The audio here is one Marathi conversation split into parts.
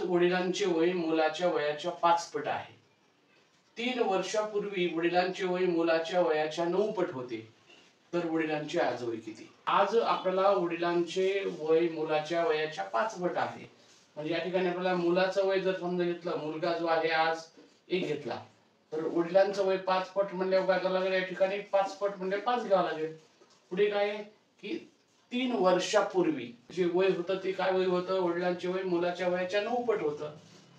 आज वडिलांचे वय मुलाच्या वयाच्या 5 पट आहे. 3 वर्षापूर्वी वडिलांचे वय मुलाच्या वयाच्या 9 पट होते. तर वडिलांचे आज वय किती? आज आपल्याला वडिलांचे वय मुलाच्या वयाच्या 5 पट आहे. म्हणजे या ठिकाणी आपल्याला मुलाचं वय जर समजा घेतलं, मुलगा जो आहे आज 1 घेतला, तर वडिलांचं वय 5 पट म्हणल्यावर काय करावं लागेल? या ठिकाणी 5 पट म्हणजे 5 घ्यावं लागेल. पुढे काय आहे की 3 वर्षापूर्वी जे वय होतं ते काय वय होतं? वडिलांचे वय मुलाच्या वयाच्या 9 पट होतं.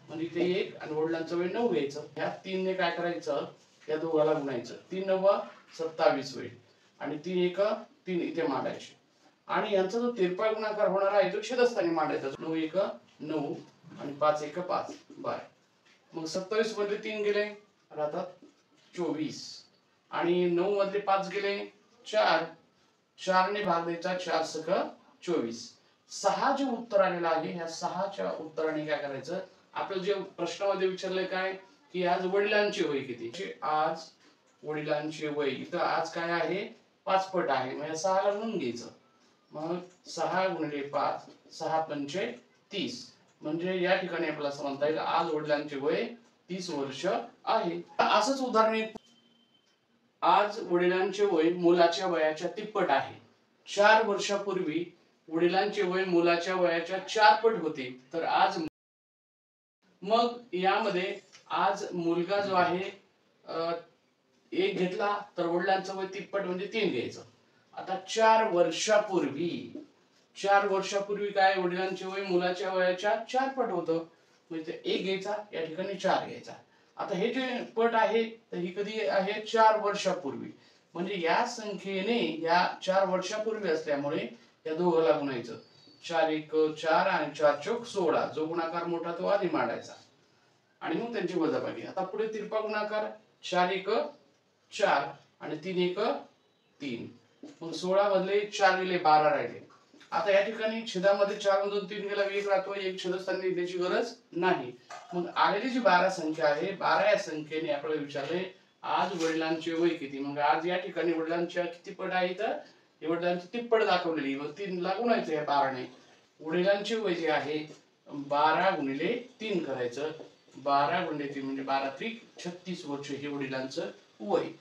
म्हणजे ते 1 आणि वडिलांचं वय 9 घ्यायचं. ह्या 3 ने काय करायचं? या दोघाला गुणायचं. 3 9 27 होईल आणि 3 1 3 इथे मांडायचे. आणि यांचा जो तिरपा गुणाकार होणार आहे तो छेदस्थानी मांडायचा. 9 1 9 आणि 5 1 5 12. मग 27 मधले 3 गेले राहतात 24 आणि 9 मधले 5 गेले 4. 4 ने भाग द्यायचा, 4 सक 24. 6 जे उत्तर आलेलं आहे ह्या 6च्या उत्तराने काय करायचं? आपल्याला जे प्रश्नामध्ये विचारलंय काय की आज वडिलांचे वय किती? आज वडिलांचे वय इथं आज काय आहे? 5 पट आहे. म्हणजे 6 ला गुणून घ्यायचं. मग 6 गुणिले 5 6 पंचे 30. म्हणजे या ठिकाणी आपल्याला समजता येईल आज वडिलांचे वय 30 वर्ष आहे. असंच उदाहरण, आज वडिलांचे वय मुलाच्या वयाच्या तिप्पट आहे. 4 वर्षापूर्वी वडिलांचे वय मुलाच्या वयाच्या 4 पट होते. तर आज मग यामध्ये आज मुलगा जो आहे 1 घेतला तर वडिलांचं वय तिप्पट म्हणजे 3 घ्यायचं. आता 4 वर्षापूर्वी काय वडिलांचे वय मुलाच्या वयाच्या 4 पट होतं. म्हणजे 1 घ्यायचा, या ठिकाणी 4 घ्यायचा. आता हे जे पट आहे तर ही कधी आहे? 4 वर्षापूर्वी. म्हणजे या संख्येने या 4 वर्षापूर्वी असल्यामुळे या दोघाला गुणायचं. 4 1 4 आणि 4 चौक 16. जो गुणाकार मोठा तो आधी मांडायचा आणि मग त्यांची वजाबाकी. आता पुढे तिरपा गुणाकार 4 1 4 आणि 3 1 3. मग 16 मधले 4 गेले 12 राहिले. आता या ठिकाणी छेदामध्ये 4 मधून 3 गेला 1 राहतो. 1 छेदस्थानी लिहिण्याची गरज नाही. मग आलेली जी 12 संख्या आहे 12 या संख्येने आपल्याला विचारले आज वडिलांचे वय किती? मग आज या ठिकाणी वडिलांच्या किती पट आहे? तर वडिलांची तिप्पट दाखवलेली. मग 3 ला गुणायचं या 12 ने. वडिलांचे वय जे आहे 12 गुणिले 3 करायचं. 12 गुणिले 3 म्हणजे 12 त्रिक 36 वर्ष हे वडिलांचं वय.